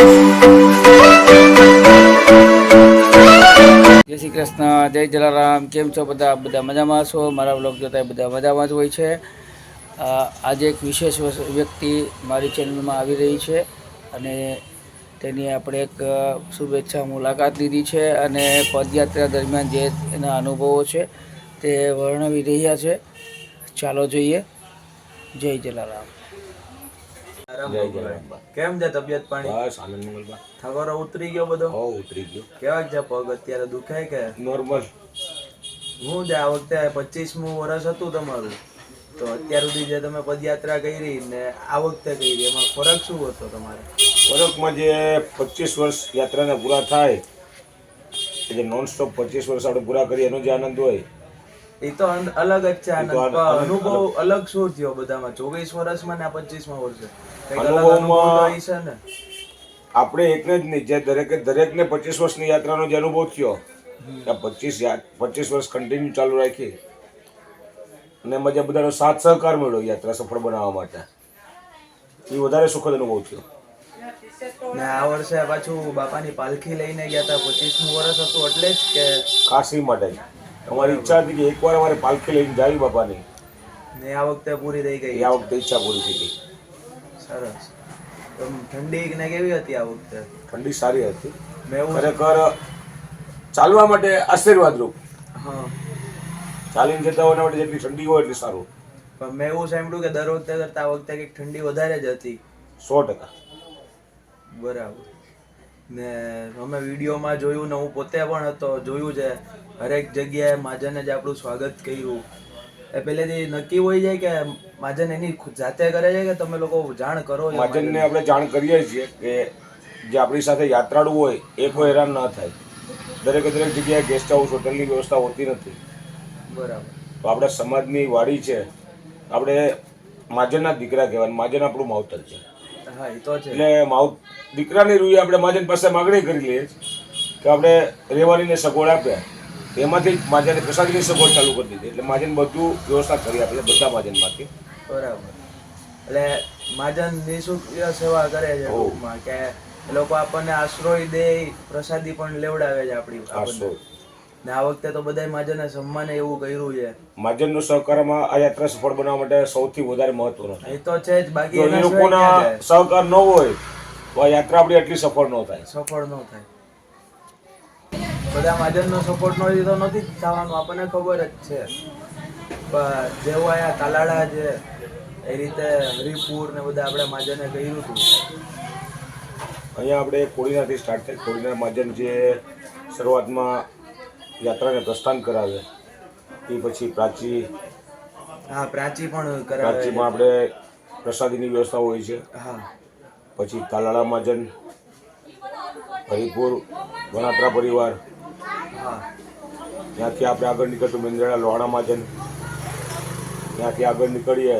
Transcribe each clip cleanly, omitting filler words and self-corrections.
જય શ્રી કૃષ્ણ, જય જલારામ. કેમ છો બધા? બધા મજામાં છો? મારા બ્લોગ જોતા બધા મજામાં જ હોય છે. આજે એક વિશેષ વ્યક્તિ મારી ચેનલમાં આવી રહી છે અને તેની આપણે એક શુભેચ્છા મુલાકાત લીધી છે અને પદયાત્રા દરમિયાન જે એના અનુભવો છે તે વર્ણવી રહ્યા છે. ચાલો જોઈએ. જય જલારામ. કેમ છે તબિયત પાણી? બસ આનંદ મંગલમાં. થવાનો ઉતરી ગયો બધો? હો ઉતરી ગયો. કેવાક છે પગ અત્યારે? દુખે કે નોર્મલ? હું છે આ વખતે 25મું વર્ષ હતું તમારું, તો અત્યાર સુધી જે તમે પદયાત્રા કરી ને આ વખતે કરી એમાં ફરક શું હતો તમારે? ફરકમાં જે 25 વર્ષ યાત્રાને પૂરા થાય જે નોન સ્ટોપ 25 વર્ષ આપણે પૂરા કરીએ એનો જે આનંદ હોય એ તો અલગ જ છે આનંદ. અનુભવ અલગ. અલગ શું થયો બધામાં 24 વર્ષમાં ને આ 25મા વર્ષે? કઈક અલગ અનુભવમાં અનુભવ તો હશે ને? આપણે એકને જ નહીં, જે દરેકને 25 વર્ષની યાત્રાનો જે અનુભવ થયો કે 25 વર્ષ કન્ટિન્યુ ચાલુ રાખી અને એમાં જે બધાનો સાથ સહકાર મળ્યો યાત્રા સફળ બનાવવા માટે, એ વધારે સુખદ અનુભવ થયો. ને આ વર્ષે પાછું બાપાની પાલખી લઈને ગયા હતા, 25મું વર્ષ હતું એટલે જ કે ખાસ એ માટે અમારી ઈચ્છા હતી કે એકવાર અમારે પાલખી લઈને જાવી બાપાની, ને આ વખતે પૂરી થઈ ગઈ. આ વખતે ઈચ્છા પૂરી થઈ ગઈ. સરસ. તો ઠંડી ને કેવી હતી આ વખતે? ઠંડી સારી હતી. મેં ખરેખર ચાલવા માટે આશીર્વાદરૂપ. હા, ચાલીને જતા હોવાના માટે જેટલી ઠંડી હોય એટલી સારું. પણ મેં એવું સાંભળ્યું કે દર વખતે કરતા આ વખતે કંઈક ઠંડી વધારે જ હતી. 100%. બરાબર. ને અમે વિડીયોમાં જોયું ને હું પોતે પણ હતો, જોયું છે હરેક જગ્યાએ મહાજને જ આપણું સ્વાગત કર્યું. એ પહેલેથી નક્કી હોય જાય કે મહાજન એની જાતે કરે છે કે તમે લોકો જાણ કરો? મહાજનને આપણે જાણ કરીએ છીએ કે જે આપણી સાથે યાત્રાળુ હોય એ કોઈ હેરાન ન થાય. દરેક જગ્યાએ ગેસ્ટ હાઉસ હોટલની વ્યવસ્થા હોતી નથી. બરાબર. તો આપણે સમાજની વાડી છે, આપણે મહાજનના દીકરા કહેવાય, મહાજન આપણું માવતર છે. હા, એ તો છે. એટલે દીકરાની રૂએ આપણે મહાજન પાસે માગણી કરી લઈએ કે આપણે રહેવાનીને સગવડ આપે, એમાંથી જ મહાજને પ્રસાદીની સગવડ ચાલુ કરી દીધી. એટલે મહાજન બધું વ્યવસ્થા કરી આપે છે બધા મહાજનમાંથી. બરાબર. એટલે મહાજન નિઃશુલ્ક સેવા કરે છે ટૂંકમાં, કે એ લોકો આપણને આશ્રય દે, પ્રસાદી પણ લેવડાવે છે આપણી આપણને. ને આ વખતે તો બધા મહાજને સન્માને એવું કર્યું છે. મહાજનનો સહકારમાં આ યાત્રા સફળ બનાવવા માટે સૌથી વધારે મહત્વનો છે. એ તો છે જ. બાકી જો એ લોકોના સહકાર ન હોય તો આ યાત્રા આપણી એટલી સફળ ન થાય. સફળ ન થાય. બધા મહાજનનો સપોર્ટ ન હોય તો નથી જ થવાનું, આપણને ખબર જ છે. પણ જેવું અહીંયા તાલાળા છે એ રીતે હરિપુર ને બધા આપણે મહાજને કર્યું હતું. અહીંયા આપણે કોડીનાથી સ્ટાર્ટ થાય. કોડીના મહાજન જે શરૂઆતમાં યાત્રાને પ્રસ્થાન કરાવે, એ પછી પ્રાચી. હા, પ્રાચી પણ કરાવે. પ્રાચીમાં આપણે પ્રસાદીની વ્યવસ્થા હોય છે. હા. પછી તાલાળા મહાજન, હરિપુર વણાત્રા પરિવાર. હા. ત્યાંથી આપણે આગળ નીકળતું મેંદરડા લોહાણા મહાજન. ત્યાંથી આગળ નીકળીએ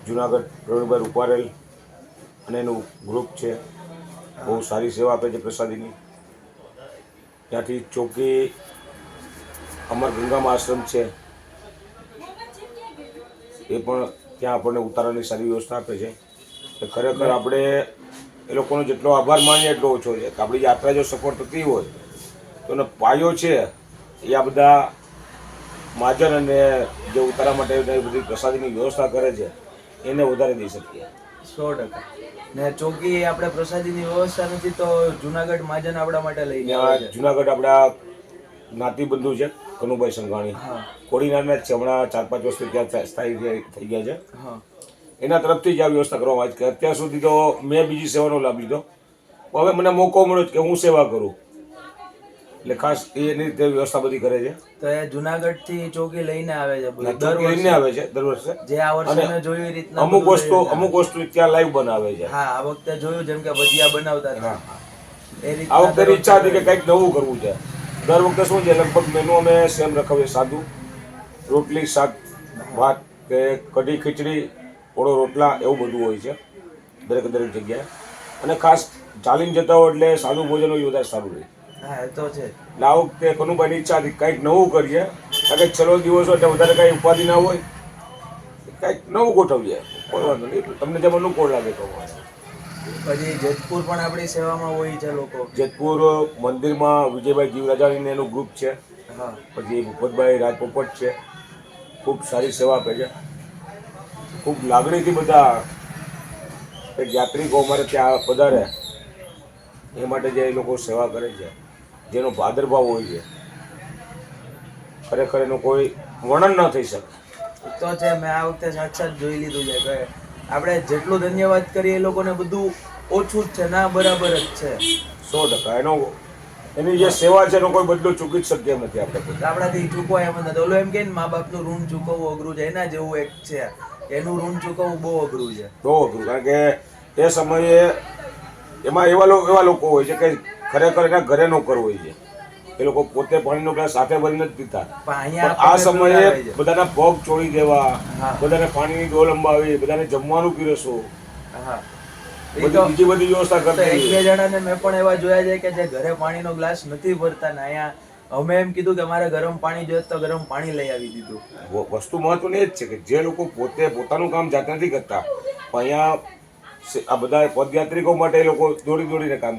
જુનાગઢ પ્રવીણભાઈ રૂપારેલ અને એનું ગ્રુપ છે, બહુ સારી સેવા આપે છે પ્રસાદીની. ત્યાંથી ચોકી અમર ગંગામાં આશ્રમ છે, એ પણ ત્યાં આપણને ઉતારાની સારી વ્યવસ્થા આપે છે. ખરેખર આપણે એ લોકોનો જેટલો આભાર માનીએ એટલો ઓછો છે. કે આપણી યાત્રા જો સફળ થતી હોય તો એનો પાયો છે એ આ બધા મહાજન અને જે ઉતારા માટે બધી પ્રસાદીની વ્યવસ્થા કરે છે એને વધારે દઈ શકીએ. 100%. ને ચોકી આપણે પ્રસાદીની વ્યવસ્થા નથી તો જુનાગઢ મહાજન આપણા માટે લઈને આવે છે. જુનાગઢ આપણા જ્ઞાતિબંધુ છે કનુભાઈ સંઘાણી, કોડીનારના જ છે, હમણાં 4-5 વર્ષથી ત્યાં સ્થાયી થઈ ગયા છે. એના તરફથી જ આ વ્યવસ્થા કરવામાં આવી છે. કે અત્યાર સુધી તો મેં બીજી સેવાનો લાભ લીધો, હવે મને મોકો મળ્યો કે હું સેવા કરું, એટલે ખાસ એની રીતે વ્યવસ્થા બધી કરે છે. તો એ જુનાગઢ થી ચોકી લઈને આવે છે લઈને આવે છે દર વર્ષે. જે આ વર્ષે મેં જોયું એ રીતના અમુક વસ્તુ ત્યાં લાઈવ બનાવે છે. હા, આ વખતે જોયું જેમ કે ભજીયા બનાવતા હતા એ રીતે. આ વખતે ઈચ્છા હતી કે કંઈક નવું કરવું છે. દર વખતે શું છે લગભગ મેનુ અમે સેમ રખાવીએ, સાદું રોટલી શાક ભાત કે કઢી ખીચડી ઓળો રોટલા એવું બધું હોય છે દરેક જગ્યાએ. અને ખાસ ચાલીને જતા હોય એટલે સાદું ભોજન હોય વધારે સારું રહે. હા, એ તો છે. એટલે આ વખતે કનુભાઈની ઈચ્છા હતી કંઈક નવું કરીએ, કારણ કે છેલ્લો દિવસ હોય એટલે વધારે કાંઈ ઉપાધિ ના હોય, કંઈક નવું ગોઠવીએ. કોઈ વાંધો નહીં, તમને જેમ અનુકૂળ લાગે તો. પછી જેતપુર પણ આપણી સેવામાં હોય છે લોકો. જેતપુર મંદિરમાં વિજયભાઈ જીવરાજાણીને એનું ગ્રુપ છે. હા. પછી ભૂપતભાઈ રાજપોપટ છે, ખૂબ સારી સેવા આપે છે. ખૂબ લાગણીથી બધા એક યાત્રિકો અમારે ત્યાં પધારે એ માટે જે એ લોકો સેવા કરે છે, જેનો ભાદરભાવ હોય છે, ખરેખર એનું કોઈ વર્ણન ન થઈ શકે. તો છે, મેં આ વખતે સાક્ષાત જોઈ લીધું છે કે આપણે જેટલું ધન્યવાદ કરીએ એ લોકોને બધું ઓછું જ છે, ના બરાબર જ છે. 100%. એની જે સેવા છે એનો કોઈ બદલો ચૂકી જ શકીએ એમ નથી આપણે. આપણાથી ચૂકવાય એમ નથી. ઓલું એમ કે ને, મા બાપનું ઋણ ચૂકવવું અઘરું છે, એના જેવું એક છે. એનું ઋણ ચૂકવવું બહુ અઘરું છે. બહુ અઘરું, કારણ કે એ સમયે એમાં એવા લોકો હોય છે કે ખરેખર એના ઘરે નોકર હોય છે. એ લોકો પોતે પાણીનો ગ્લાસ સાથે ભરીને જ પીતા, પણ આ સમયે બધાના પગ ચોળી દેવા, બધાને પાણીની ડોલ અંબાવી, બધાને જમવાનું પીરસવું, બીજી બધી વ્યવસ્થા કરતા. એક બે જણાને મેં પણ એવા જોયા છે કે જે ઘરે પાણીનો ગ્લાસ નથી ભરતા ને અહીંયા અમે એમ કીધું કે મારે ગરમ પાણી જોઈએ તો ગરમ પાણી લઈ આવી દીધું. વસ્તુ મહત્વની એ જ છે કે જે લોકો પોતે પોતાનું કામ જાતે નથી કરતા, પણ અહીંયા આ બધા પદયાત્રિકો માટે એ લોકો દોડીને કામ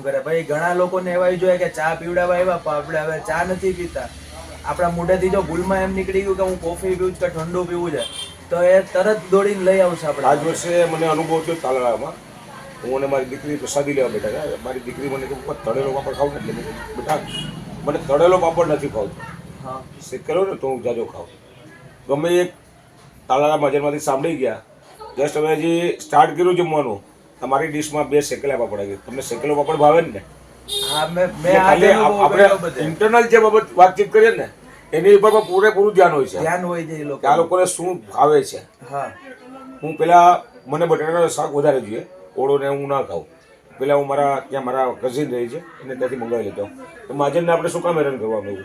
કરે. ભાઈ ઘણા લોકોને એવા જોયા કે ચા પીવડાવવા આવ્યા, પણ આપણે હવે ચા નથી પીતા. આપણા મોઢેથી જો ભૂલમાં એમ નીકળી ગયું કે હું કોફી પીવું કે ઠંડુ પીવું છે, તો એ તરત દોડીને લઈ આવશે. આપણે આજ વર્ષે મને અનુભવ થયો તાલાળામાં. હું અને મારી દીકરી પ્રસાદી લેવા બેઠા હતા. મારી દીકરી મને કે તળેલો પાપડ ખાવ ને, એટલે બેટા મને તળેલો પાપડ નથી ખાવતો, શેકેલો ને તો હું જાજો ખાઉં. ગમે એક તાલાળા મજામાંથી સાંભળી ગયા, જસ્ટ હવે હજી સ્ટાર્ટ કર્યું જમવાનું, તમારી ડિશમાં 2 શેકેલા પાપડ આવી ગયા. તમને શેકેલો પાપડ ભાવે ને? આપણે ઇન્ટરનલ જે બાબત વાતચીત કરીએ ને એની ઉપર પૂરેપૂરું ધ્યાન હોય છે. આ લોકોને શું ભાવે છે. હું પેલા મને બટાટાનું શાક વધારે જોઈએ, ઓળો ને હું ના ખાઉં. પેલા હું ત્યાં મારા કઝિન રહી છે એને ત્યાંથી મંગાવી લેતો. તો માજનને આપણે શું કામ હેરાન કરવાનું?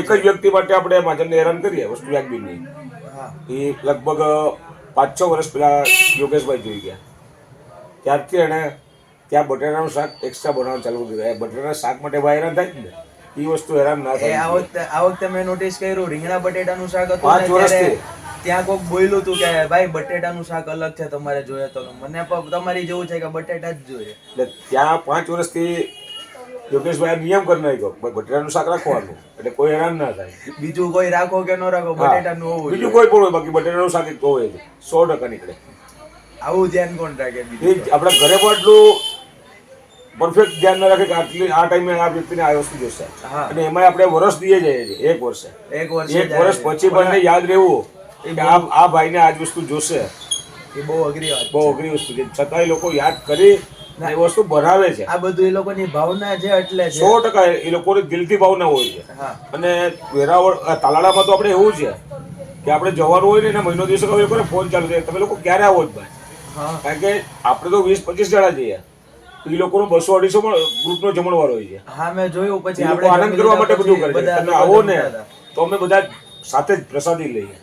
એક જ વ્યક્તિ માટે આપણે માજનને હેરાન કરીએ, વસ્તુ વ્યાજબી નહીં. એ લગભગ 5-6 વર્ષ પહેલા યોગેશભાઈ જોઈ ગયા, ત્યારથી એણે ત્યાં બટાટાનું શાક એક્સ્ટ્રા બનાવવાનું ચાલુ કર્યું. બટાટાના શાક માટે ભાઈ હેરાન થાય ને, એ વસ્તુ હેરાન ના થાય. આ વખતે મેં નોટિસ કર્યું, રીંગણા બટેટાનું શાક હતું 5 વર્ષથી. ત્યાં કોઈક બોલ્યું હતું કે ભાઈ બટેટાનું શાક અલગ છે, તમારે જોઈએ તો. મને પણ તમારી જેવું છે કે બટેટા જ જોઈએ. એટલે ત્યાં 5 વર્ષથી યોગેશભાઈ નિયમ કરી નાખ્યો, બટેટાનું શાક રાખવાનું, એટલે કોઈ હેરાન ના થાય. બીજું કોઈ રાખો કે ન રાખો, બટેટાનું હોવું. બીજું કોઈ પણ હોય, બાકી બટેટાનું શાક એક હોય 100% નીકળે. આવું ધ્યાન કોણ રાખે? આપણા ઘરે પણ એટલું પરફેક્ટ ધ્યાન ના રાખે કે આ ટાઈમે આ વ્યક્તિને આ વસ્તુ જોશે, અને એમાં આપણે વર્ષ દઈએ જઈએ છીએ. એક વર્ષ પછી પણ યાદ રહેવું કે આ ભાઈને આ જ વસ્તુ જોશે, એ બહુ અઘરી વસ્તુ છે. છતાંય લોકો યાદ કરી એ વસ્તુ બનાવે છે. આ બધું એ લોકોની ભાવના છે, એટલે 100% એ લોકોની દિલથી ભાવના હોય છે. અને વેરાવળ તાલાળામાં તો આપણે એવું છે કે આપણે જવાનું હોય ને એના મહિનો દિવસે એ લોકોને ફોન ચાલુ થાય, તમે લોકો ક્યારે આવો જ ભાઈ? કારણ કે આપણે તો 20-25 જણા જઈએ, એ લોકોનો 200-250 ગ્રુપનો જમણવાર હોય છે. મેં જોયું. પછી આપણે આનંદ કરવા માટે બધું કરે છે. તમે આવો ને તો અમે બધા સાથે જ પ્રસાદી લઈએ.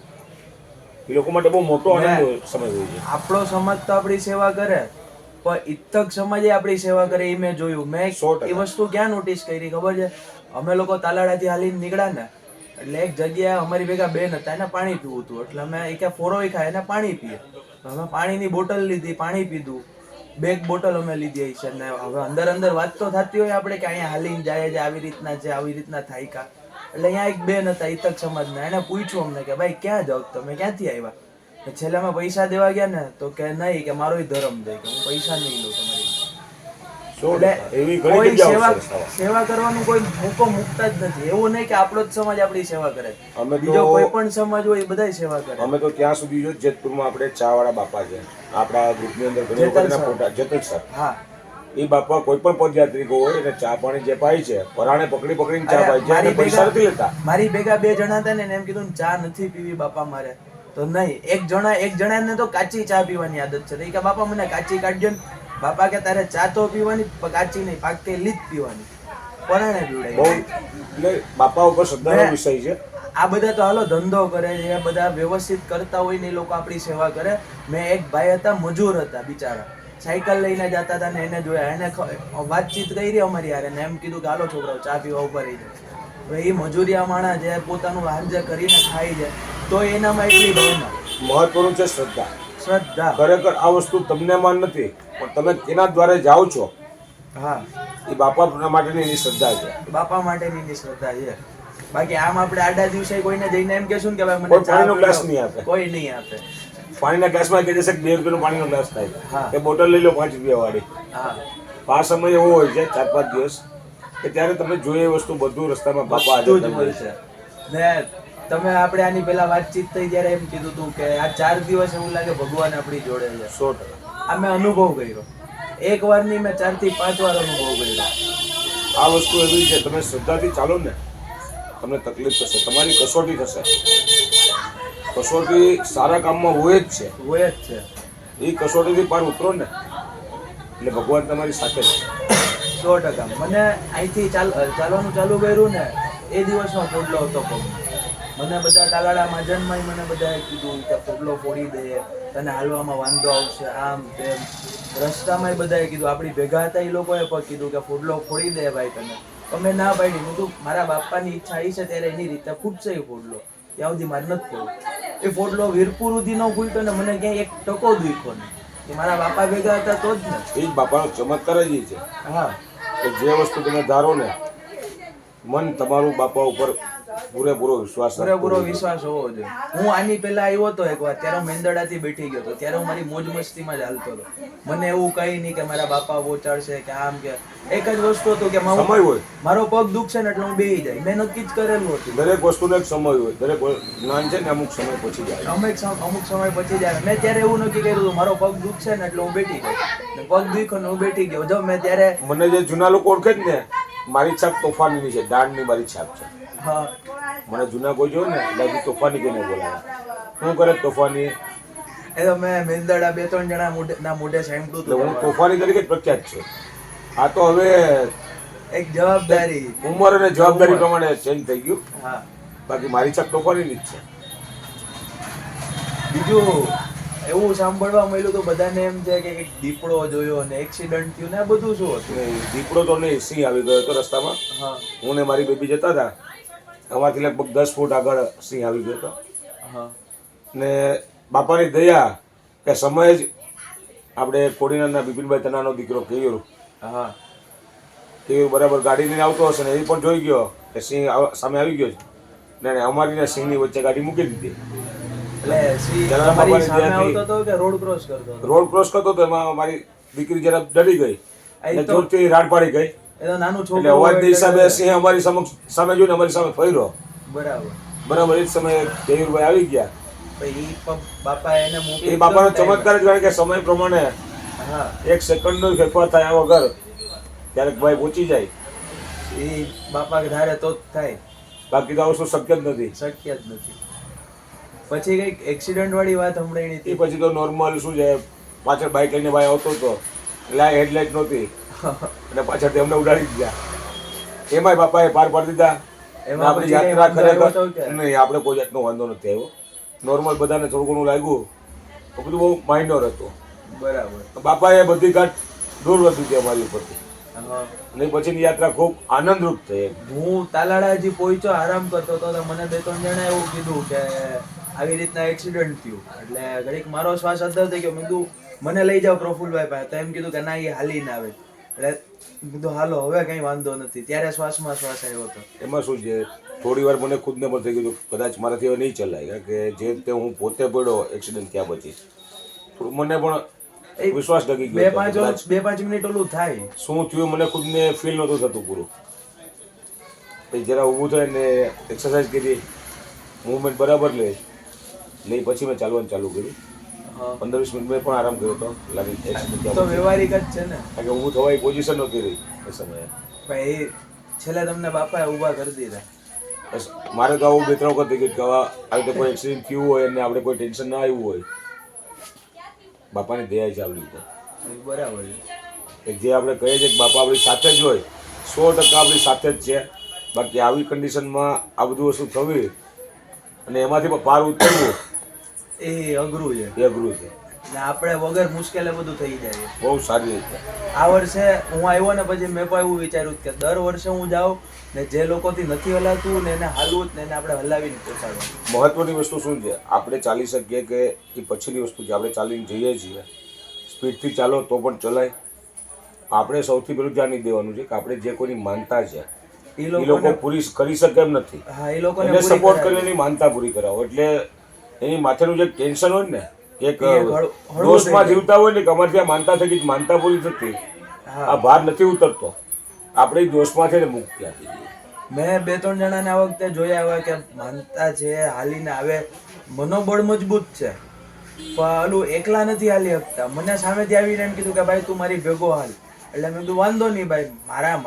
એ લોકો માટે બહુ મોટો આનંદ સમય હોય છે. આપણો સમાજ તો આપણી સેવા કરે, પણ ઇત્તક સમાજે આપણી સેવા કરે એ મેં જોયું. મેં એ વસ્તુ ક્યાં નોટિસ કરી ખબર છે? અમે લોકો તાલાળાથી હાલીને નીકળ્યા ને, એટલે એક જગ્યાએ અમારી ભેગા બેન હતા, એને પાણી પીવું હતું. એટલે અમે એક ફોરોય ખાય એને પાણી પીએ. અમે પાણીની બોટલ લીધી, પાણી પીધું. 2 બોટલ અમે લીધી છે ને. હવે અંદર વાત તો થતી હોય આપણે કે અહીંયા હાલીને જાય છે, આવી રીતના છે, આવી રીતના થાય કા. એટલે અહીંયા એક બેન હતા ઇત્તક સમાજના, એને પૂછ્યું અમને કે ભાઈ ક્યાં જાવ તમે, ક્યાંથી આવ્યા? છેલ્લે અમે પૈસા દેવા ગયા ને તો કે નહીં, કે મારો ધર્મ છે, કે હું પૈસા નહીં લઉં તમારી. સેવા કરવાનું કોઈ મોકો મૂકતા જ નથી. એવું નહીં કે આપણો જ સમાજ આપણી સેવા કરે, બીજો કોઈ પણ સમાજ હોય એ બધા સેવા કરે. અમે તો ત્યાં સુધી જો જેતપુરમાં આપણે ચા વાળા બાપા છે આપણા ગ્રુપની અંદર, જેતલ સર. એ બાપા કોઈ પણ પદયાત્રિકો હોય એને ચા પાણી જે પાય છે, પરાણે પકડીને ચા પાય છે, પૈસા નથી લેતા. મારી ભેગા 2 જણા હતા ને, એમ કીધું ચા નથી પીવી બાપા મારે, તો નહીં. એક જણાને તો કાચી ચા પીવાની આદત છે, કે બાપા મને કાચી કાઢજો ને. બાપા કે તારે ચા તો પીવાની, કાચી નહીં, પાકેલી જ પીવાની, પરાણે પીવડાય. એટલે બાપા ઉપર શ્રદ્ધાનો વિષય છે. આ બધા તો હાલો ધંધો કરે છે, બધા વ્યવસ્થિત કરતા હોય ને એ લોકો આપણી સેવા કરે. મેં એક ભાઈ હતા, મજૂર હતા બિચારા, સાયકલ લઈને જતા હતા ને એને જોયા, એને વાતચીત કરી અમારી યાર, એમ કીધું કે હાલો છોકરાઓ ચા પીવા ઉભા રહી જાય. હવે એ મજૂરિયા માણસ જે પોતાનું હાંજે કરીને ખાઈ જાય, તો એનામાં એટલી ભાવના. મહત્વનું છે શ્રદ્ધા. શ્રદ્ધા. ખરેખર આ વસ્તુ તમને માન નથી, પણ તમે કેના દ્વારે જાઓ છો હા, એ બાપા માટેની એની શ્રદ્ધા છે. બાપા માટેની એની શ્રદ્ધા છે. બાકી આમ આપણે આડા દિવસે કોઈને જઈને એમ કહેશું ને કે ભાઈ મને કોઈ ચા પાણીનો ગ્લાસ પીવડાવો. નહીં આપે. કોઈ નહીં આપે. પાણીના ગ્લાસમાં કહી દેશે કે 2 રૂપિયાનો પાણીનો ગ્લાસ થાય, હા. એ બોટલ લઈ લો 5 રૂપિયા વાળી. હા, આ સમય એવો હોય છે 4-5 દિવસ કે ત્યારે તમે જોઈએ એ વસ્તુ બધું રસ્તામાં બાપા હાજર બધું જ થઈ હોય જાય છે. ને તમે આપણે આની પહેલા વાતચીત થઈ ત્યારે એમ કીધું હતું કે આ 4 દિવસ એવું લાગે ભગવાન આપણી જોડે છે. 100%. આ મેં અનુભવ કર્યો. એક વાર નહીં, મેં 4 થી 5 વાર અનુભવ કર્યો. આ વસ્તુ એવી છે, તમે શ્રદ્ધાથી ચાલો ને તમને તકલીફ થશે, તમારી કસોટી થશે. કસોટી સારા કામમાં હોય જ છે, હોય જ છે. એ કસોટીથી પાર ઉતરો ને એટલે ભગવાન તમારી સાથે છે. 100%. મને અહીંથી ચાલવાનું ચાલુ કર્યું ને એ દિવસનો ફોડલો હતો પગ. મને બધા તાલાળા માજનમાં મને બધાએ કીધું કે ફોડલો ફોડી દે, તને હાલવામાં વાંધો આવશે, આમ તેમ. રસ્તામાં બધાએ કીધું, આપણી ભેગા હતા એ લોકોએ પણ કીધું કે ફોડલો ફોડી દે ભાઈ તને. અમે ના પાડી. મેં કીધું મારા બાપાની ઈચ્છા આવી છે ત્યારે એની રીતે ફૂટશે એ ફોડલો, ત્યાં સુધી મારે નથી ફોડવું. એ ફોડલો વીરપુર સુધી ન ફૂટ્યો ને મને ક્યાંય એક ટકો દુખ્યો નહીં. કે મારા બાપા ભેગા હતા તો જ ને. એ જ બાપાનો ચમત્કાર જ એ છે હા, કે જે વસ્તુ તમે ધારો ને મન તમારું બાપા ઉપર પૂરેપૂરો વિશ્વાસ રાખવો પૂરેપૂરો જોઈએ. વિશ્વાસ હોવો જોઈએ. હું આની પહેલા આવ્યો હતો એકવાર, ત્યારે હું મેંદડાથી બેઠી ગયો હતો. ત્યારે હું મારી મોજ મસ્તીમાં જ હાલતો હતો. મને એવું કઈ નહીં કે મારા બાપા પહોંચાડશે કે આમ કે. એક જ વસ્તુ હતું કે સમય હોય, મારો પગ દુખશે ને એટલે હું બેહી જાય. મેં નક્કી જ કરેલું હતું. દરેક વસ્તુનો એક સમય હોય, દરેક જ્ઞાન છે ને અમુક સમય પછી જાય. અમુક સમય પછી જાય. મેં ત્યારે એવું નક્કી કર્યું હતું મારો પગ દુખશે ને એટલે હું બેઠી ગયો. ને પગ દુખ્યો ને હું બેઠી ગયો. જો મેં ત્યારે મને જે જૂના લોકો ઓળખે જ ને, મારી છાપ તોફાનીની છે, દાંડની મારી છાપ છે. હા, મને જૂના કોઈ જો ને એટલે હજી તોફાની કહીને બોલાવે. શું કરે તોફાની? એ તો મેં મેંદડા 2-3 જણા ના મોઢે સાંભળ્યું એટલે હું હતું. તોફાની તરીકે જ પ્રખ્યાત છે. આ તો હવે એક જવાબદારી. ઉંમર અને જવાબદારી પ્રમાણે ચેન્જ થઈ ગયું. હા. બાકી મારી છાપ તોફાનીની જ છે. બીજું એવું સાંભળવા મળ્યું તો બધાને એમ છે કે એક દીપડો જોયો ને એક્સિડન્ટ થયું ને આ બધું શું હતું? નહીં, દીપડો તો નહીં, સિંહ આવી ગયો હતો રસ્તામાં. હા, હું ને મારી બેબી જતા હતા, અમારથી લગભગ 10 ફૂટ આગળ સિંહ આવી ગયો હતો. હા, ને બાપાની દયા કે સમય જ આપણે કોડીનારના બિપિનભાઈ તનાનો દીકરો કેયુર હા, બરાબર ગાડી લઈને આવતો હશે ને એ પણ જોઈ ગયો કે સિંહ સામે આવી ગયો છે ને અમારી ને સિંહની વચ્ચે ગાડી મૂકી દીધી. એટલે જરા તમારી બાબાની સામે દયાથી આવતો હતો કે રોડ ક્રોસ કરતો હતો? રોડ ક્રોસ કરતો હતો, એમાં મારી દીકરી જરા ડરી ગઈ આ ને તો- જોરથી રાડ પાડી ગઈ. એ તો નાનું એટલે છોકરું અવાજના હોય હિસાબે એટલે- સિંહ અમારી સામે જોઈને અમારી સામે ફર્યો. બરાબર. બરાબર એ જ સમયે કેયુરભાઈ આવી ગયા. પછી બાપા એને મૂકી એ બાપાનો દીધો ને ચમત્કાર જ ગણાય કે સમય પ્રમાણે હા, 1 સેકન્ડનો ફેરફાર થાય વગર ક્યારેક ભાઈ પહોંચી જાય. એ બાપા ધારે તો જ થાય. બાકી તો આ વસ્તુ શક્ય જ નથી. શક્ય જ નથી. પછી કઈક એક્સિડન્ટ વાળી વાત સંભળાઈ એ હતી. પછી તો નોર્મલ શું છે, પાછળ બાઇક લઈને ભાઈ આવતો હતો એટલે આ હેડલાઇટ નહોતી અને પાછળથી અમને ઉડાડી દીધા. એમાંય બાપાએ પાર પાડી દીધા. એમાં આપણી પછી કઈ યાત્રા વાંધો આવ્યો હતો ખરેખર કે? નહીં, આપણે કોઈ જાતનો વાંધો નથી આવ્યો. નોર્મલ બધાને થોડું ઘણું લાગ્યું, તો બધું બહુ માઇનોર હતું. બરાબર. બાપાએ બધી ઘાટ દૂર કરી દીધી અમારી ઉપરથી. હા. અને પછીની યાત્રા ખૂબ આનંદરૂપ થઈ. હું તાલાળા હજી પહોંચ્યો, આરામ કરતો હતો તો મને 2-3 જણા એવું કીધું કે આવી રીતના એક્સિડન્ટ થયું. એટલે ઘડીક મારો શ્વાસ અદ્ધર થઈ ગયો. મેં કીધું મને લઈ જાઓ પ્રફુલભાઈ પાસે. તો એમ કીધું કે ના, એ હાલી ના આવે. એટલે મેં કીધું હાલો હવે કઈ વાંધો નથી. ત્યારે શ્વાસમાં શ્વાસ આવ્યો હતો. એમાં શું છે, થોડી વાર મને ખુદને પણ થઈ ગયું કદાચ મારાથી હવે નહીં ચલાય, કારણ કે જે રીતે હું પોતે પડ્યો એક્સિડન્ટ થયા પછી થોડું મને પણ વિશ્વાસ ડગી ગયો હતો. કદાચ 2-5 મિનિટ ઓલું થાય. શું થયું મને ખુદને ફીલ નહોતું થતું પૂરું. પછી જરા ઊભું થાય ને એક્સરસાઇઝ કરી, મૂવમેન્ટ બરાબર લઈ પછી મેં ચાલવાનું ચાલુ કર્યું. હા. 15-20 મિનિટ મેં પણ આરામ કર્યો હતો. લાગી એક્સિડન્ટ તો થયા પછી. વ્યવહારિક જ છે ને. કારણ કે ઊભું થવાની પોઝિશન નહોતી રહી એ સમયે. ભાઈ છેલ્લે તમને બાપાએ ઊભા કરી દીધા. બસ મારે તો આવું 2-3 વખત થઈ ગયું કે આવા આવી રીતે કોઈ એક્સિડન્ટ થયું હોય અને આપણે કોઈ ટેન્શન ના આવ્યું હોય, બાપાની દયા જ આવડી તો બરાબર છે. કે જે આપણે કહીએ છીએ કે બાપા આપણી સાથે જ હોય, 100% આપણી સાથે જ છે. બાકી આવી કન્ડિશનમાં આ બધું વસ્તુ થવી અને એમાંથી પણ પાર ઉતરવું એ અઘરું છે. એ અઘરું છે. ને આપણે વગર મુશ્કેલે બધું થઈ જાય. બહુ સારી રીતે. આ વર્ષે હું આવ્યો ને પછી મેં પણ એવું વિચાર્યું કે દર વર્ષે હું જાઉં ને જે લોકોથી નથી હલાતું ને એને હાલવું જ ને એને આપણે હલાવીને પહોંચાડવાનું. મહત્વની વસ્તુ શું છે, આપણે ચાલી શકીએ કે એ પછીની વસ્તુ છે. આપણે ચાલીને જઈએ છીએ, સ્પીડથી ચાલો તો પણ ચલાય. આપણે સૌથી પહેલું ધ્યાન નહીં દેવાનું છે કે આપણે જે કોઈની માનતા છે એ એ લોકો લોકોને પૂરી કરી શકે એમ નથી. હા એ લોકોને એને પૂરી સપોર્ટ કરાવી. કરીને એની માનતા પૂરી કરાવો. એટલે એની માથેનું જે ટેન્શન હોય ને, એક હળવું દોષમાં થઈ જીવતા હોય ને કે અમારે ત્યાં માનતા થઈ ગઈ, માનતા પૂરી થતી, હા. આ ભાર નથી ઉતરતો. આપણે એ દોષમાંથી મુક્તિ આપી દઈએ. મેં 2-3 જણાને આ વખતે જોયા હોય કે માનતા છે, હાલીને આવે, મનોબળ મજબૂત છે, પણ ઓલું એકલા નથી હાલી શકતા. મને સામેથી આવીને એમ કીધું કે ભાઈ તું મારી ભેગો હાલ. એટલે મેં કીધું વાંધો નહીં ભાઈ,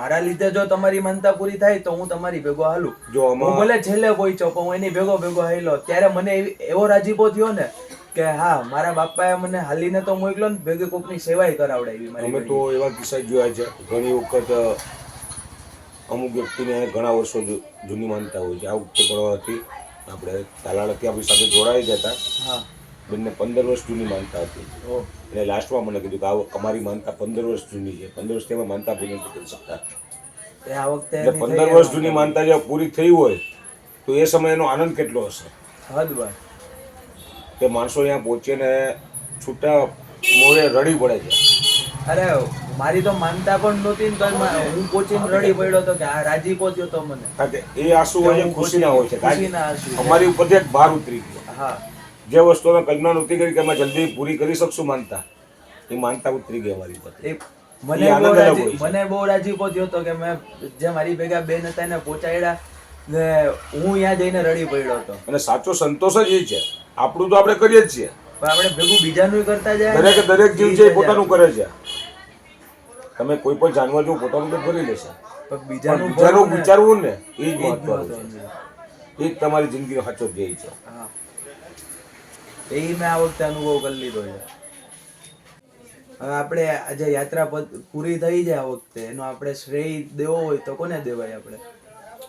મારા લીધે જો તમારી માનતા પૂરી થાય તો હું તમારી ભેગો હાલું. જો હું આમાં ભલે છેલ્લે પહોંચ્યો પણ હું એની ભેગો હાલ્યો. ત્યારે મને એવો રાજીપો થયો ને કે હા મારા બાપાએ મને હાલીને તો મોકલો ને ભેગી કોકની સેવાય કરાવડાવી મારી અમે તો એવા કિસ્સા જોયા છે. ઘણી વખત અમુક વ્યક્તિને ઘણા વર્ષો જૂની માનતા હોય છે. આ વખતે પણ હતી, આપણે તાલાળાથી આપણી સાથે જોડાઈ જતા. હા બંને 15 વર્ષ જૂની માનતા હતી. ઓ એટલે લાસ્ટમાં મને કીધું કે અમારી માનતા 15 વર્ષ જૂની છે, 15 વર્ષથી અમે માનતા પૂરી નથી કરી શકતા. એ આ વખતે એટલે 15 વર્ષ જૂની માનતા જો પૂરી થઈ હોય તો એ સમયનો આનંદ કેટલો હશે હદ ભાઈ. કે માણસો અહીંયા પહોંચીને છૂટા મોડે રડી પડે છે. અરે મારી તો માનતા પણ નહોતી ને તોય હું પહોંચીને રડી પડ્યો તો કે આ રાજીપો થયો તો મને. કારણ કે એ આંસુ હોય છે ખુશીના હોય છે. કારણ ખુશીના આંસુ કે છે. અમારી ઉપરથી એક ભાર ઉતરી ગયો. હા જે વસ્તુ અમે કલ્પના નહોતી કરી કે અમે જલ્દી પૂરી કરી શકશું માનતા, એ માનતા ઉતરી ગઈ અમારી ઉપર. એ એ આનંદ અલગ હોય છે. મને બહુ રાજીપો થયો તો કે મેં જે મારી ભેગા બેન હતા એને પહોંચાડ્યા ને હું ત્યાં જઈને રડી પડ્યો હતો. અને સાચો સંતોષ જ એ છે. આપણું તો આપણે કરીએ જ છીએ, પણ આપણે ભેગું બીજાનું કરતા જાય ને, દરેકે દરેક જીવ ઈ છે એ મજા પોતાનું કરે છે. તમે કોઈ પણ જાનવર જો પોતાનું તો કરી લેશે, પણ પણ બીજાનું બીજાનું ભરવું ને, વિચારવું ને એ જ એ જ મહત્વનું છે. મહત્વનું છે. એ જ તમારી જિંદગીનો સાચો ધ્યેય છે. હા એ મેં આ વખતે અનુભવ કરી લીધો છે. હવે આપણે આજે યાત્રા પૂરી થઈ જાય આ વખતે એનો આપણે શ્રેય દેવો હોય તો કોને દેવાય આપણે?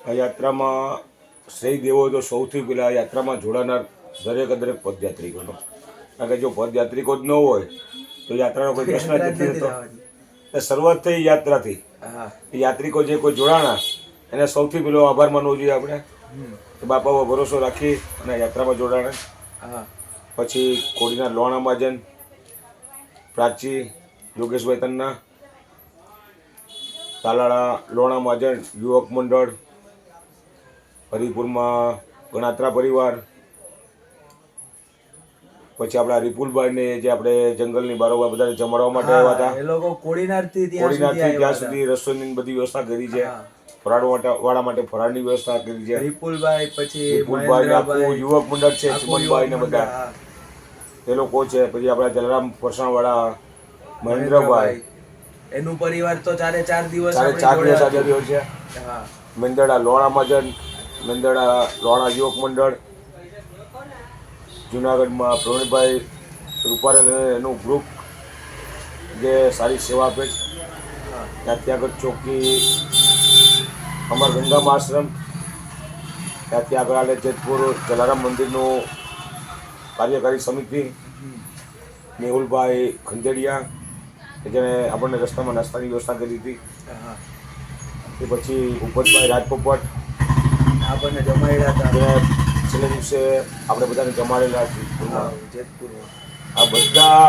આ યાત્રામાં શ્રેય દેવો હોય તો સૌથી પહેલા યાત્રામાં જોડાનાર દરેક પદયાત્રિકોનો. કારણ કે જો પદયાત્રિકો જ ન હોય તો યાત્રાનો કોઈ પ્રશ્ન જ નથી થતો. એ શરૂઆત થઈ યાત્રાથી. હા યાત્રિકો જે કોઈ જોડાણા એને સૌથી પહેલો આભાર માનવો જોઈએ આપણે કે બાપા પર ભરોસો રાખી અને યાત્રામાં જોડાણા. હા પછી કોડીના લોણા મહાજન, પ્રાચી, યોગેશભાઈ તન્ના, તાલાળા લોણા મહાજન યુવક મંડળ, હરિપુરમાં ગણાત્રા પરિવાર, પછી આપણા રિપુલભાઈને જે આપણે જંગલની બારોબાર બધાને જમાડવા માટે આવ્યા હતા. એ લોકો કોડીનારથી ત્યાં કોડીનારથી સુધી ત્યાં આવ્યા સુધી રસોઈની બધી વ્યવસ્થા કરી છે. હા. ફરાળ વાળા માટે ફરાળની વ્યવસ્થા કરી હતા. છે. વિપુલભાઈ પછી વિપુલભાઈ ને આખું મહેન્દ્રભાઈ, યુવક મંડળ છે, આખું ચમનભાઈ ને યુવક બધા મંડળ, હા. એ લોકો છે. પછી આપણા જલરામ ફરસાણવાળા, મહેન્દ્રભાઈ, એનું પરિવાર તો 4 દિવસ ચારે આપણી 4 દિવસ જોડે હાજર હતું. છે. હા મેંદરડા લોણા મહાજન, મેંદરડા લોણા યુવક મંડળ, જુનાગઢમાં પ્રવીણભાઈ રૂપારેલ અને એનું ગ્રુપ જે સારી સેવા આપે છે. હા ત્યાંથી આગળ ચોકી અમર ગંગામાં આશ્રમ, ત્યાંથી આગળ આલે જેતપુર જલારામ મંદિરનું કાર્યકારી સમિતિ, મેહુલભાઈ ખંજેડિયા કે જેણે આપણને રસ્તામાં નાસ્તાની વ્યવસ્થા કરી હતી. હા એ પછી ઉપરભાઈ રાજપોપટ આપણને જમાડ્યા હતા. જેને છેલ્લે દિવસે આપણે બધાને જમાડેલા હા હતા. જેતપુરમાં. આ બધા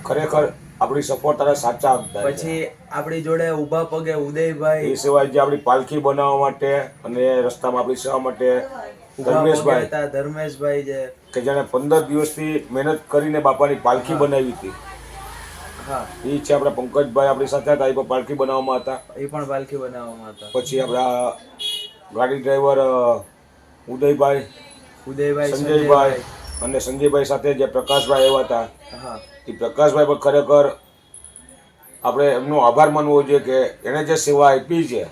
ખરેખર આપણી સફળતાના સાચા હકદાર છે. પછી આપણી જોડે ઊભા પગે ઉદયભાઈ એ સિવાય જે આપણી પાલખી બનાવવા માટે અને રસ્તામાં આપણી સેવા માટે ઊભા પગે ધર્મેશભાઈ હતા. ધર્મેશભાઈ જે કે જેણે 15 દિવસથી મહેનત કરીને બાપાની પાલખી બનાવી હતી. હા એ છે આપણા પંકજભાઈ આપણી સાથે હતા, એ પણ પાલખી બનાવવામાં હતા. એ પણ પાલખી બનાવવામાં હતા. પછી આપણા ગાડી ડ્રાઈવર ઉદયભાઈ, ઉદયભાઈ સંજયભાઈ અને સંજયભાઈ સાથે જે પ્રકાશભાઈ આવ્યા હતા, હા એ પ્રકાશભાઈ પણ ખરેખર આપણે એમનો આભાર માનવો જોઈએ કે એણે જે સેવા આપી છે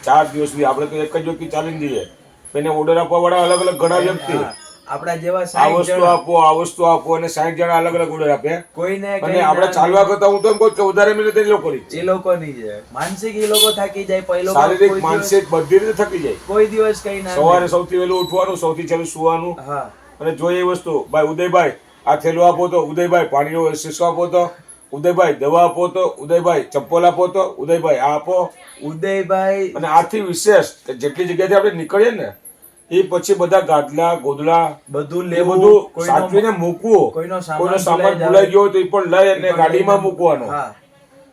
4 દિવસ સુધી. આપણે તો એક જ વ્યક્તિ ચાલીને જઈએ, એને ઓર્ડર આપવા વાળા અલગ અલગ ઘણા વ્યક્તિ, હા. આપણા જેવા આ 60 વસ્તુ જણા. આપો આ વસ્તુ આપો, અને 60 જણા અલગ અલગ ઓર્ડર આપે. કોઈને અને કઈ આપણે ના ચાલવા કરતા હું તો એમ કહું કે વધારે મહેનત એ લોકોની જ છે. એ લોકોની છે. માનસિક એ લોકો થાકી જાય પણ એ લોકો શારીરિક કોઈ દિવસ- માનસિક બધી રીતે થકી જાય. કોઈ દિવસ કઈ ના સવારે સૌથી વહેલું ઉઠવાનું, સૌથી છેલ્લું સુવાનું. હા અને જો એ વસ્તુ ભાઈ ઉદયભાઈ આ થેલો આપો તો ઉદયભાઈ પાણીનો શીશો આપો તો ઉદયભાઈ દવા આપો તો ઉદયભાઈ ચપ્પલ આપો તો ઉદયભાઈ આ આપો. ઉદયભાઈ અને આથી વિશેષ કે જેટલી જગ્યાથી આપણે નીકળીએ ને એ પછી બધા ગાદલા ગોદડા બધું એ લેવું, બધું સાચવીને મૂકવું. કોઈનો કોઈનો સામાન ભૂલાઈ ભૂલાઈ ગયો હોય તો એ પણ લઈ અને ગાડીમાં મૂકવાનો. હા.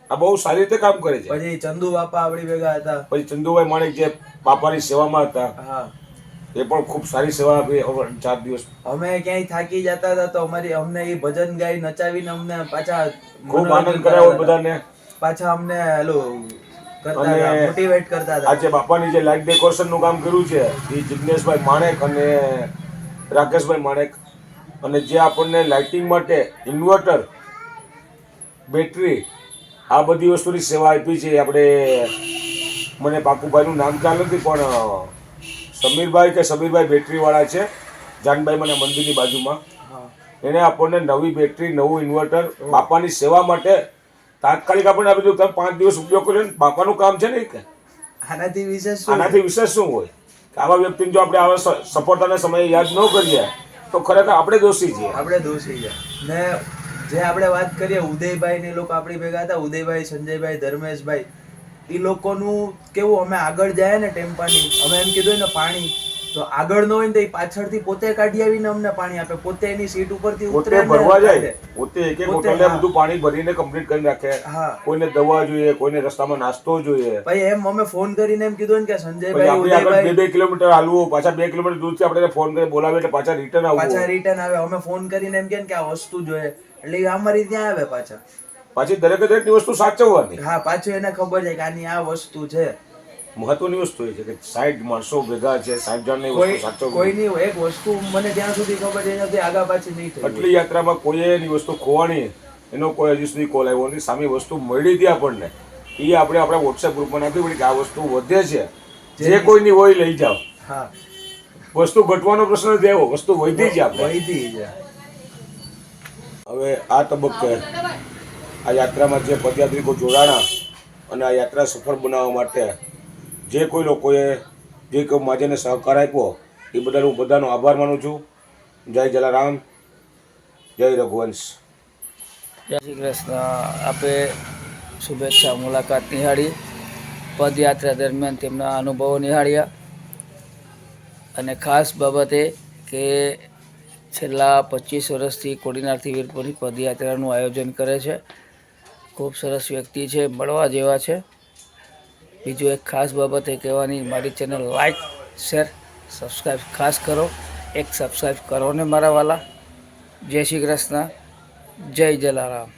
આ બહુ સારી રીતે કામ કરે છે. પછી ચંદુ બાપા આપણી ભેગા હતા. પછી ચંદુભાઈ માણેક જે બાપાની સેવામાં હતા હા, એ પણ ખૂબ સારી સેવા આપી 4 દિવસ. અમે ક્યાંય થાકી જતા હતા તો અમને એ ભજન ગાઈ નચાવીને અમને પાછા ખૂબ આનંદ કરાવ્યો બધાને. પાછા અમને કરતા અને હતા, મોટિવેટ કરતા હતા. આજે બાપાની જે લાઇટ ડેકોરેશન નું કામ કર્યું છે એ જિજ્ઞેશભાઈ માણેક અને રાકેશભાઈ માણેક, અને જે આપણને લાઇટિંગ માટે ઇન્વર્ટર, બેટરી, આ બધી વસ્તુની સેવા આપી છે. આપણે મને પાકુભાઈનું નામ ખ્યાલ નથી પણ સમીરભાઈ કે સમીરભાઈ બેટરીવાળા છે, જાનભાઈ મને મંદિરની બાજુમાં. હા. એને આપણને નવી બેટરી, નવું ઇન્વર્ટર બાપાની સેવા માટે તાત્કાલિક આપણને આપી દીધું. તમે 5 દિવસ ઉપયોગ કર્યો ને બાપાનું કામ છે ને. આનાથી વિશેષ શું? આનાથી વિશેષ શું હોય કે આવા વ્યક્તિને જો આપણે આવા સફળતાના સમયે યાદ ન કરીએ તો ખરેખર આપણે દોષી છીએ. આપણે દોષી છે. ને જે આપણે વાત કરીએ ઉદયભાઈ ને લોકો આપણી ભેગા હતા, ઉદયભાઈ, સંજયભાઈ, ધર્મેશભાઈ, એ લોકોનું કેવું, અમે આગળ જાય ને ટેમ્પાની, અમે એમ કીધું ને પાણી તો આગળ ન હોય ને તો એ પાછળથી પોતે કાઢી આવીને અમને પાણી આપે, પોતે એની સીટ ઉપરથી પોતે ઉતરે ને ભરવા જાય, કાઢે. પોતે એક એક પોતે, બોટલે હા. બધું પાણી ભરીને કમ્પ્લીટ કરી નાખે. હા. કોઈને દવા જોઈએ, કોઈને રસ્તામાં નાસ્તો જોઈએ. ભાઈ એમ અમે ફોન કરીને એમ કીધું ને કે પછી સંજયભાઈ, આપણે આગળ ઉદયભાઈ 2 કિલોમીટર હાલવું, પાછા 2 કિલોમીટર દૂરથી આપણે ફોન કરીને બોલાવે એટલે પાછા રિટર્ન પાછા આવવું. રિટર્ન આવે. અમે ફોન કરીને એમ કે આ વસ્તુ જોઈએ એટલે એ અમારી ત્યાં આવે પાછા. પાછી દરેકે દરેકની વસ્તુ સાચવવાની. હા, પાછું એને ખબર છે કે આની આ વસ્તુ છે. મહત્વની વસ્તુ એ છે કે 60 માણસો ભેગા છે, 60 જણની કોઈ વસ્તુ સાચવવી. કોઈની એક વસ્તુ મને ત્યાં સુધી ખબર છે એનાથી આગા પાછી નહીં થઈ. આટલી યાત્રામાં કોઈ એની વસ્તુ ખોવાની એનો કોઈ હજી સુધી કોલ આવ્યો નથી. સામી વસ્તુ મળી હતી આપણને, એ આપણે આપણા વોટ્સએપ ગ્રુપમાં નાખી પડી કે આ વસ્તુ વધે છે, જે કોઈની હોય લઈ જાઓ. હા, વસ્તુ ઘટવાનો પ્રશ્ન નથી આવ્યો, વસ્તુ વધી છે આપણે. વૈધી છે. હવે આ તબક્કે આ યાત્રામાં જે પદયાત્રિકો જોડાણા અને આ યાત્રા સફળ બનાવવા માટે જે કોઈ લોકોએ જે કોઈ માજેને સહકાર આપ્યો એ બદલ હું બધાનો આભાર માનું છું. જય જલારામ, જય રઘુવંશ. જય શ્રી કૃષ્ણ. આપે શુભેચ્છા મુલાકાત નિહાળી, પદયાત્રા દરમિયાન તેમના અનુભવો નિહાળ્યા, અને ખાસ બાબતે કે છેલ્લા 25 વર્ષથી કોડીનારથી વીરપુરની પદયાત્રાનું આયોજન કરે છે. ખૂબ સરસ વ્યક્તિ છે, મળવા જેવા છે. બીજું એક ખાસ બાબત એ કહેવાની, મારી ચેનલ લાઈક, શેર, સબસ્ક્રાઈબ ખાસ કરો. એક સબસ્ક્રાઈબ કરો ને મારા વાલા. જય શ્રી કૃષ્ણ, જય જલારામ.